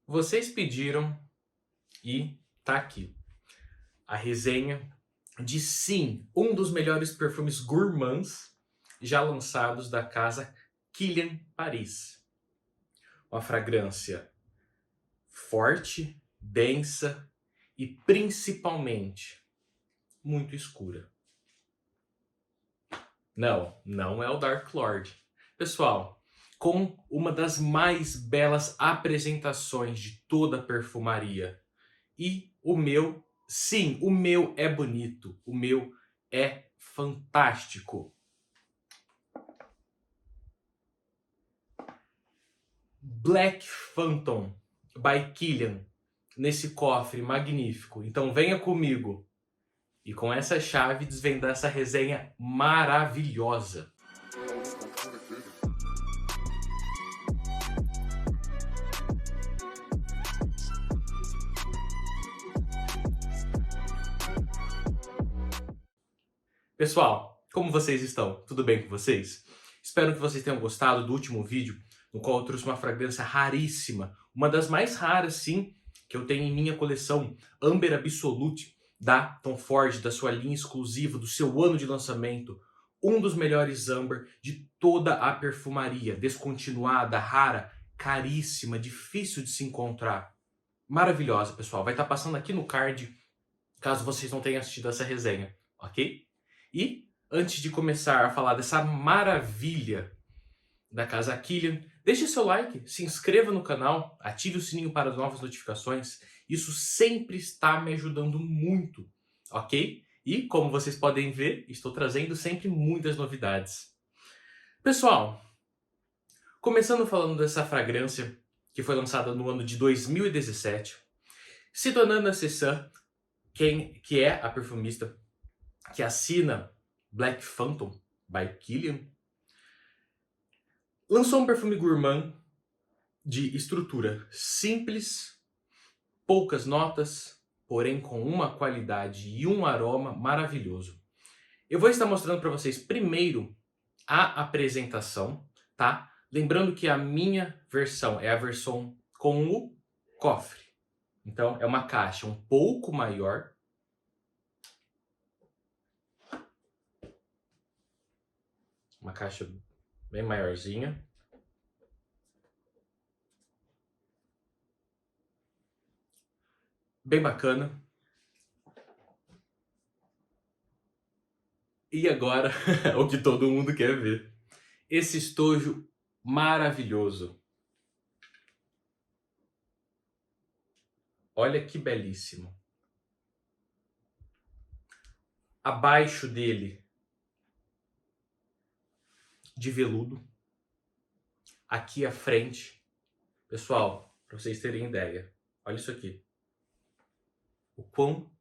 Vocês pediram e tá aqui a resenha de sim, um dos melhores perfumes gourmands já lançados da casa Kilian Paris. Uma fragrância forte, densa e principalmente muito escura. Não é o Dark Lord. Pessoal, com uma das mais belas apresentações de toda a perfumaria. E o meu, sim, o meu é bonito. O meu é fantástico. Black Phantom by Kilian nesse cofre magnífico. Então venha comigo e com essa chave desvendar essa resenha maravilhosa. Pessoal, como vocês estão? Tudo bem com vocês? Espero que vocês tenham gostado do último vídeo, no qual eu trouxe uma fragrância raríssima, uma das mais raras, sim, que eu tenho em minha coleção, Amber Absolute, da Tom Ford, da sua linha exclusiva, do seu ano de lançamento, um dos melhores Amber de toda a perfumaria, descontinuada, rara, caríssima, difícil de se encontrar. Maravilhosa, pessoal. Vai estar passando aqui no card, caso vocês não tenham assistido essa resenha, ok? E, antes de começar a falar dessa maravilha da casa Kilian, deixe seu like, se inscreva no canal, ative o sininho para novas notificações. Isso sempre está me ajudando muito, ok? E, como vocês podem ver, estou trazendo sempre muitas novidades. Pessoal, começando falando dessa fragrância que foi lançada no ano de 2017, Sidonie Cessan, que é a perfumista que assina Black Phantom by Kilian, lançou um perfume gourmand de estrutura simples, poucas notas, porém com uma qualidade e um aroma maravilhoso. Eu vou estar mostrando para vocês primeiro a apresentação, tá? Lembrando que a minha versão é a versão com o cofre. Então é uma caixa um pouco maior. Uma caixa bem maiorzinha. Bem bacana. E agora, o que todo mundo quer ver. Esse estojo maravilhoso. Olha que belíssimo. Abaixo dele, de veludo. Aqui à frente. Pessoal, para vocês terem ideia, olha isso aqui. O quão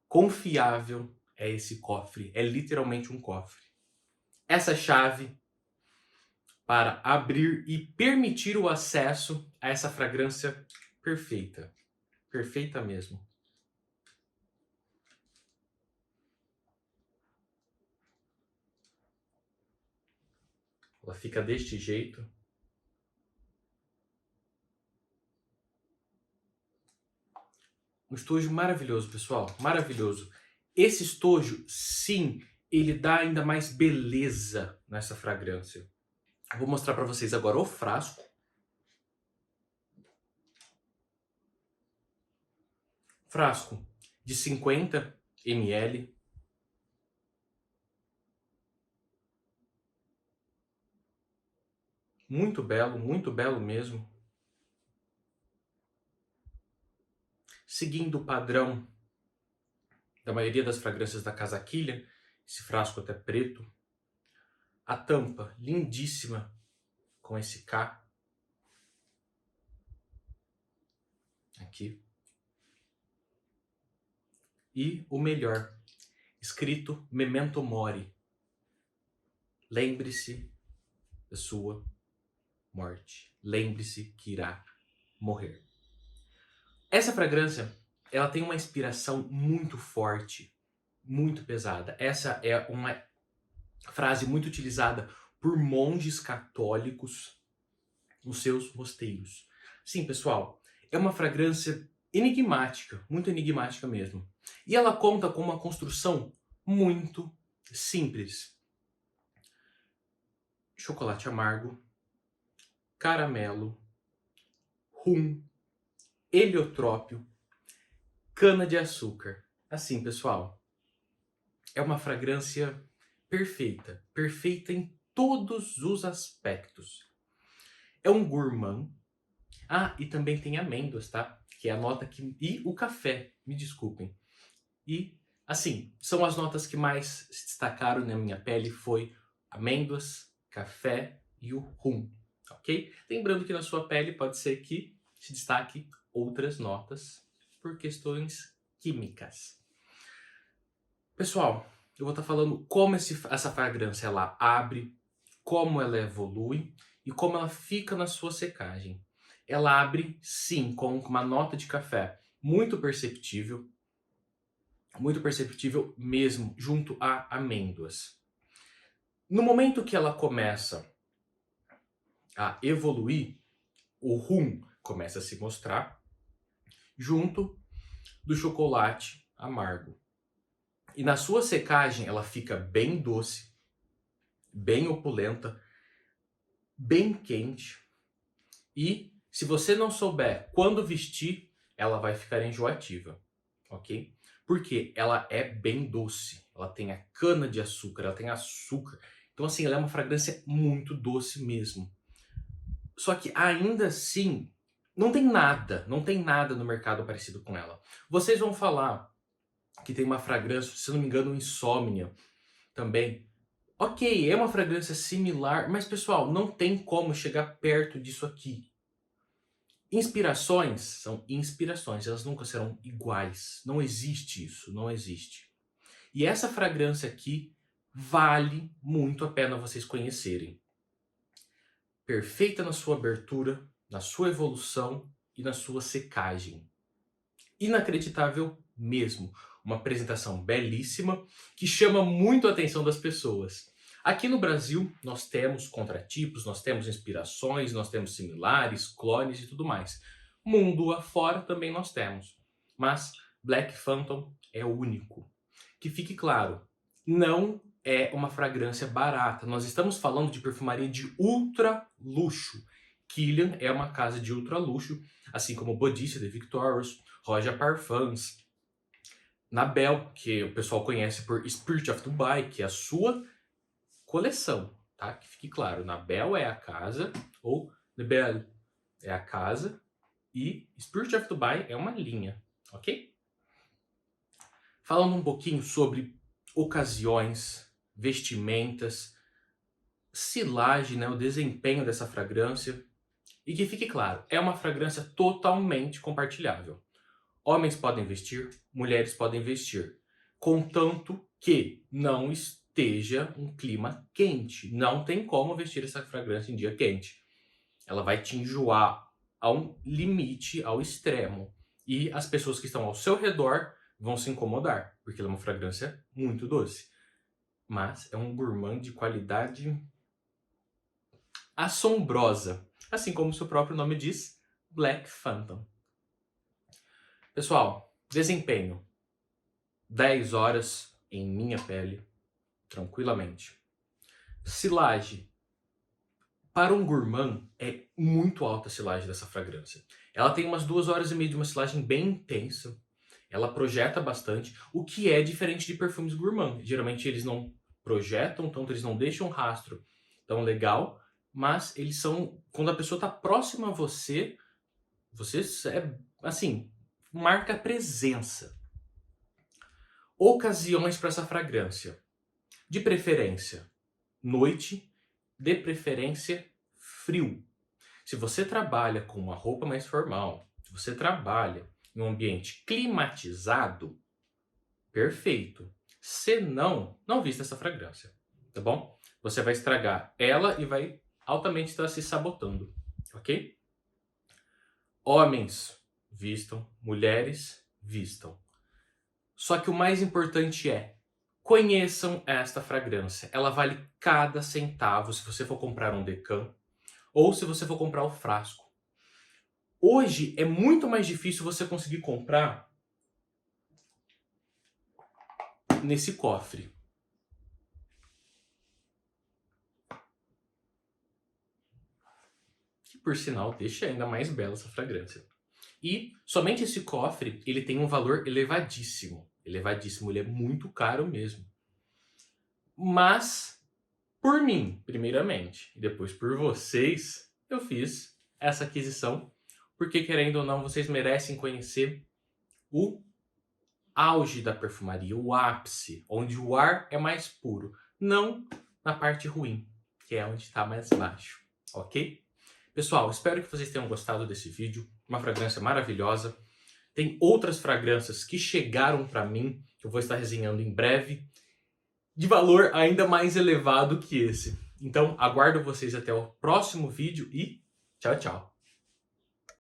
confiável é esse cofre. É literalmente um cofre. Essa chave para abrir e permitir o acesso a essa fragrância perfeita. Perfeita mesmo. Ela fica deste jeito. Um estojo maravilhoso, pessoal. Maravilhoso. Esse estojo, sim, ele dá ainda mais beleza nessa fragrância. Eu vou mostrar para vocês agora o frasco. Frasco de 50 ml. Muito belo mesmo. Seguindo o padrão da maioria das fragrâncias da casa Kilian, esse frasco até preto. A tampa lindíssima com esse K. Aqui. E o melhor, escrito Memento Mori. Lembre-se da sua morte. Lembre-se que irá morrer. Essa fragrância, ela tem uma inspiração muito forte, muito pesada. Essa é uma frase muito utilizada por monges católicos nos seus mosteiros. Sim, pessoal, é uma fragrância enigmática, muito enigmática mesmo. E ela conta com uma construção muito simples. Chocolate amargo, caramelo, rum, heliotrópio, cana-de-açúcar. Assim, pessoal, é uma fragrância perfeita, perfeita em todos os aspectos. É um gourmand. Ah, e também tem amêndoas, tá? Que é a nota que... E o café, me desculpem. E, assim, são as notas que mais se destacaram na minha pele, foi amêndoas, café e o rum, ok? Lembrando que na sua pele pode ser que se destaque outras notas por questões químicas. Pessoal, eu vou estar falando como essa fragrância ela abre, como ela evolui e como ela fica na sua secagem. Ela abre, sim, com uma nota de café muito perceptível mesmo, junto a amêndoas. No momento que ela começa a evoluir, o rum começa a se mostrar junto do chocolate amargo. E na sua secagem ela fica bem doce, bem opulenta, bem quente. E se você não souber quando vestir, ela vai ficar enjoativa, ok? Porque ela é bem doce, ela tem a cana de açúcar, ela tem açúcar. Então assim, ela é uma fragrância muito doce mesmo. Só que ainda assim, não tem nada no mercado parecido com ela. Vocês vão falar que tem uma fragrância, se não me engano, Insomnia também. Ok, é uma fragrância similar, mas pessoal, não tem como chegar perto disso aqui. Inspirações são inspirações, elas nunca serão iguais. Não existe isso, não existe. E essa fragrância aqui vale muito a pena vocês conhecerem. Perfeita na sua abertura, na sua evolução e na sua secagem. Inacreditável mesmo. Uma apresentação belíssima que chama muito a atenção das pessoas. Aqui no Brasil, nós temos contratipos, nós temos inspirações, nós temos similares, clones e tudo mais. Mundo afora também nós temos. Mas Black Phantom é o único. Que fique claro, não é uma fragrância barata. Nós estamos falando de perfumaria de ultra luxo. Kilian é uma casa de ultra luxo, assim como Bodycia de Victorious, Roja Parfums, Nabel, que o pessoal conhece por Spirit of Dubai, que é a sua coleção, tá? Que fique claro, Nabel é a casa, ou Nabel é a casa, e Spirit of Dubai é uma linha, ok? Falando um pouquinho sobre ocasiões, vestimentas, silagem, né, o desempenho dessa fragrância. E que fique claro, é uma fragrância totalmente compartilhável. Homens podem vestir, mulheres podem vestir, contanto que não esteja um clima quente. Não tem como vestir essa fragrância em dia quente. Ela vai te enjoar a um limite, ao extremo. E as pessoas que estão ao seu redor vão se incomodar, porque ela é uma fragrância muito doce. Mas é um gourmand de qualidade assombrosa. Assim como seu próprio nome diz, Black Phantom. Pessoal, desempenho. 10 horas em minha pele, tranquilamente. Silagem. Para um gourmand, é muito alta a silagem dessa fragrância. Ela tem umas 2 horas e meia de uma silagem bem intensa. Ela projeta bastante, o que é diferente de perfumes gourmand. Geralmente eles não projetam tanto, eles não deixam rastro tão legal, mas eles são... Quando a pessoa está próxima a você, você é, assim, marca presença. Ocasiões para essa fragrância. De preferência, noite, de preferência, frio. Se você trabalha com uma roupa mais formal, se você trabalha em um ambiente climatizado, perfeito. Se não, não vista essa fragrância, tá bom? Você vai estragar ela e vai altamente estar se sabotando, ok? Homens, vistam. Mulheres, vistam. Só que o mais importante é, conheçam esta fragrância. Ela vale cada centavo se você for comprar um Decan ou se você for comprar o frasco. Hoje é muito mais difícil você conseguir comprar nesse cofre. Que, por sinal, deixa ainda mais bela essa fragrância. E somente esse cofre, ele tem um valor elevadíssimo. Elevadíssimo, ele é muito caro mesmo. Mas, por mim, primeiramente, e depois por vocês, eu fiz essa aquisição. Porque, querendo ou não, vocês merecem conhecer o auge da perfumaria, o ápice, onde o ar é mais puro. Não na parte ruim, que é onde está mais baixo, ok? Pessoal, espero que vocês tenham gostado desse vídeo. Uma fragrância maravilhosa. Tem outras fragrâncias que chegaram para mim, que eu vou estar resenhando em breve, de valor ainda mais elevado que esse. Então, aguardo vocês até o próximo vídeo e tchau, tchau!